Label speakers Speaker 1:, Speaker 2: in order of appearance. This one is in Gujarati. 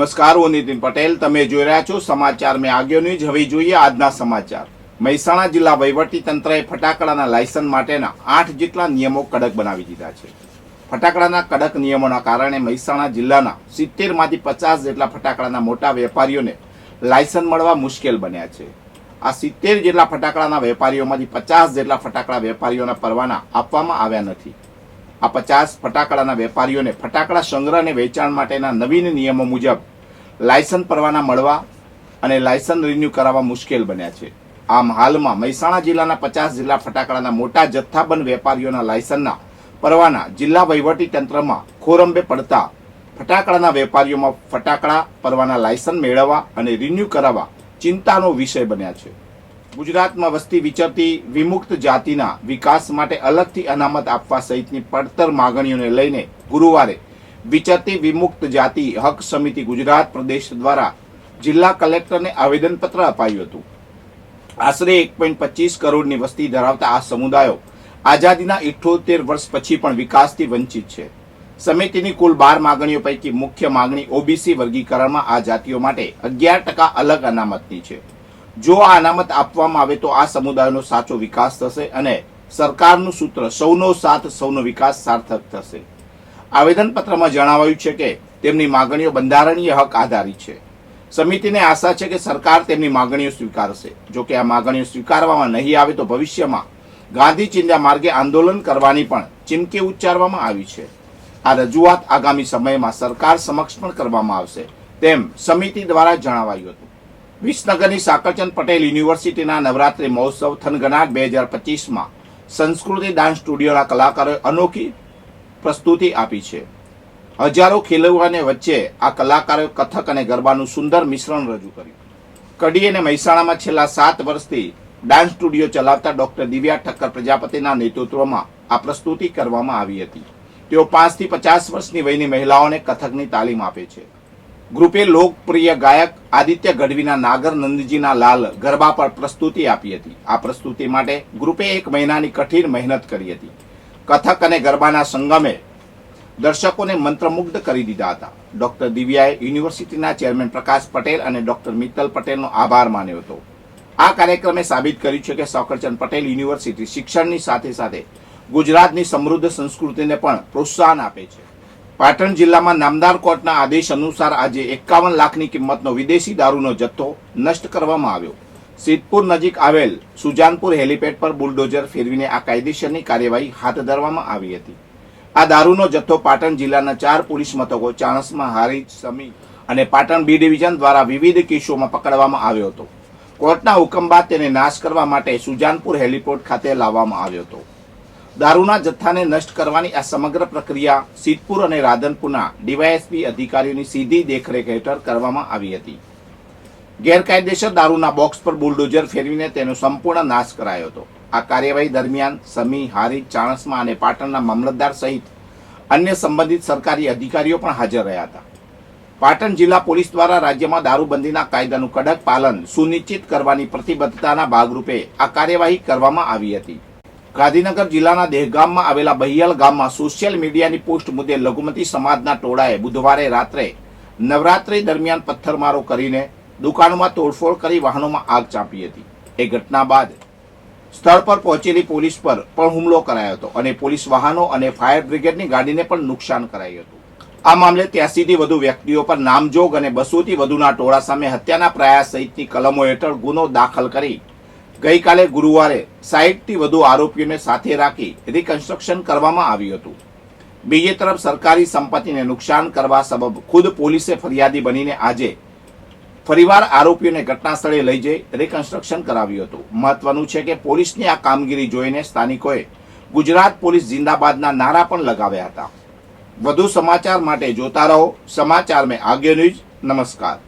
Speaker 1: નમસ્કાર, હું નીતિન પટેલ. તમે જોઈ રહ્યા છો સમાચાર મેં આગળ ન્યૂઝ. હવે જોઈએ આજના સમાચાર. મહેસાણા જિલ્લા વહીવટી તંત્રએ ફટાકડાના લાયસન્સ માટેના 8 જેટલા નિયમો કડક બનાવી દીધા છે. ફટાકડાના કડક નિયમોના કારણે મહેસાણા જિલ્લાના 70 માંથી 50 જેટલા ફટાકડાના મોટા વેપારીઓને લાયસન્સ મળવા મુશ્કેલ બન્યા છે. આ 70 જેટલા ફટાકડાના વેપારીઓમાંથી 50 જેટલા ફટાકડા વેપારીઓના પરવાના આપવામાં આવ્યા નથી. આ 50 ફટાકડાના વેપારીઓને ફટાકડા સંગ્રહ અને વેચાણ માટેના નવીન નિયમો મુજબ લાયસન્સ પરવાના મળવા અને લાયસન્સ રિન્યુ કરાવવા મુશ્કેલ બન્યા છે. આમ હાલમાં મહેસાણા જિલ્લાના 50 જેટલા ફટાકડાના મોટા જથ્થાબંધ વેપારીઓના લાયસન્સના પરવાના જિલ્લા વહીવટી તંત્રમાં ખોરંબે પડતા ફટાકડાના વેપારીઓમાં ફટાકડા પરવાના લાયસન્સ મેળવવા અને રિન્યુ કરાવવા ચિંતાનો વિષય બન્યા છે. ગુજરાતમાં વસ્તી વિચરતી વિમુક્ત જાતિના વિકાસ માટે અલગથી અનામત આપવા સહિતની પડતર માગણીઓને લઈને ગુરુવારે વિચરતી વિમુક્ત જાતિ હક સમિતિ ગુજરાત પ્રદેશ દ્વારા જિલ્લા કલેક્ટરને આવેદનપત્ર અપાયું હતું. આશરે 1.25 કરોડની વસ્તી ધરાવતા આ સમુદાયો આઝાદીના 78 વર્ષ પછી પણ વિકાસથી વંચિત છે. સમિતિની કુલ 12 માગણીઓ પૈકી મુખ્ય માગણી ઓબીસી વર્ગીકરણમાં આ જાતિઓ માટે 11% અલગ અનામતની છે. જો આ અનામત આપવામાં આવે તો આ સમુદાયનો સાચો વિકાસ થશે અને સરકારનું સૂત્ર સૌનો સાથ સૌનો વિકાસ સાર્થક થશે. આવેદનપત્રમાં જણાવાયું છે કે તેમની માગણીઓ બંધારણીય હક આધારિત છે. સમિતિને આશા છે કે સરકાર તેમની માગણીઓ સ્વીકારશે. જો કે આ માગણીઓ સ્વીકારવામાં નહીં આવે તો ભવિષ્યમાં ગાંધી ચિંધ્યા માર્ગે આંદોલન કરવાની પણ ચીમકી ઉચ્ચારવામાં આવી છે. આ રજૂઆત આગામી સમયમાં સરકાર સમક્ષ પણ કરવામાં આવશે તેમ સમિતિ દ્વારા જણાવાયું હતું. વિસનગરની સાકરચંદ પટેલ યુનિવર્સિટીના નવરાત્રી મહોત્સવ થનગનાટ 2025માં સંસ્કૃતિ ડાન્સ સ્ટુડિયોના કલાકારોએ અનોખી પ્રસ્તુતિ આપી છે. હજારો ખેલૈયાઓને વચ્ચે આ કલાકારોએ કથક અને ગરબાનું સુંદર મિશ્રણ રજૂ કર્યું. કડી અને મહેસાણામાં છેલ્લા 7 વર્ષથી ડાન્સ સ્ટુડિયો ચલાવતા ડોક્ટર દિવ્યા ઠક્કર પ્રજાપતિના નેતૃત્વમાં આ પ્રસ્તુતિ કરવામાં આવી હતી. તેઓ 5 થી 50 વર્ષની વયની મહિલાઓને કથકની તાલીમ આપે છે. ગ્રુપે લોકપ્રિય ગાયક આદિત્ય ગઢવીના નાગર નંદજીના લાલ ગરબા પર પ્રસ્તુતિ આપી હતી. આ પ્રસ્તુતિ માટે ગ્રુપે 1 મહિનાની કઠિન મહેનત કરી હતી. કથક અને ગરબાના સંગમે દર્શકોને મંત્રમુગ્ધ કરી દીધા હતા. ડોક્ટર દિવ્યાએ યુનિવર્સિટીના ચેરમેન પ્રકાશ પટેલ અને ડોક્ટર મિત્તલ પટેલનો આભાર માન્યો હતો. આ કાર્યક્રમે સાબિત કર્યું છે કે સાકરચંદ પટેલ યુનિવર્સિટી શિક્ષણની સાથે સાથે ગુજરાતની સમૃદ્ધ સંસ્કૃતિને પણ પ્રોત્સાહન આપે છે. પાટણ જિલ્લામાં નામદાર કોર્ટના આદેશ અનુસાર આજે 51 લાખની કિંમતનો વિદેશી દારૂનો જથ્થો નષ્ટ કરવામાં આવ્યો. સિદ્ધપુર નજીક આવેલ સુજાનપુર હેલીપેડ પર બુલડોઝર ફેરવીને આ કાયદેસરની કાર્યવાહી હાથ ધરવામાં આવી હતી. આ દારૂનો જથ્થો પાટણ જિલ્લાના 4 પોલીસ મથકો ચાણસ્મા, હારીજ, સમી અને પાટણ બી ડિવિઝન દ્વારા વિવિધ કેસોમાં પકડવામાં આવ્યો હતો. કોર્ટના હુકમ બાદ તેને નાશ કરવા માટે સુજાનપુર હેલીપોર્ટ ખાતે લાવવામાં આવ્યો હતો. દારૂના જથ્થાને નષ્ટ કરવાની આ સમગ્ર પ્રક્રિયા સિદ્ધપુર અને રાધનપુરના ડીવાયએસપી અધિકારીઓની સીધી દેખરેખ હેઠળ કરવામાં આવી હતી. ગેરકાયદેસર દારૂના બોક્સ પર બુલડોઝર ફેરવીને તેનો સંપૂર્ણ નાશ કરાયો હતો. આ કાર્યવાહી દરમિયાન સમી, હારીજ, ચાણસ્મા અને પાટણના મામલતદાર સહિત અન્ય સંબંધિત સરકારી અધિકારીઓ પણ હાજર રહ્યા હતા. પાટણ જિલ્લા પોલીસ દ્વારા રાજ્યમાં દારૂબંધીના કાયદાનું કડક પાલન સુનિશ્ચિત કરવાની પ્રતિબદ્ધતાના ભાગરૂપે આ કાર્યવાહી કરવામાં આવી હતી. ગાંધીનગર જિલ્લાના દહેગામમાં આવેલા બહિયલ ગામમાં સોશિયલ મીડિયાની પોસ્ટ મુદ્દે લઘુમતી સમાજના ટોળાએ બુધવારે રાત્રે નવરાત્રી દરમિયાન પથ્થરમારો કરીને દુકાનોમાં તોડફોડ કરી વાહનોમાં આગ ચાંપી હતી. એ ઘટના બાદ સ્થળ પર પહોંચેલી પોલીસ પર પણ હુમલો કરાયો હતો અને પોલીસ વાહનો અને ફાયર બ્રિગેડની ગાડીને પણ નુકસાન કરાયું હતું. આ મામલે 83 થી વધુ વ્યક્તિઓ પર નામજોગ અને 200 થી વધુના ટોળા સામે હત્યાના પ્રયાસ સહિતની કલમો હેઠળ ગુનો દાખલ કરી ગઈકાલે ગુરુવારે 60 થી વધુ આરોપીઓને સાથે રાખી રિકન્સ્ટ્રક્શન કરવામાં આવ્યું હતું. બીજી તરફ સરકારી સંપત્તિને નુકસાન કરવા સબબ ખુદ પોલીસે ફરિયાદી બનીને આજે ફરીવાર આરોપીઓને ઘટના સ્થળે લઈ જઈ રિકન્સ્ટ્રક્શન કરાવ્યું હતું. મહત્વનું છે કે પોલીસની આ કામગીરી જોઈને સ્થાનિકોએ ગુજરાત પોલીસ જિંદાબાદના નારા પણ લગાવ્યા હતા. વધુ સમાચાર માટે જોતા રહો સમાચાર મેં આગળ ન્યૂઝ. નમસ્કાર.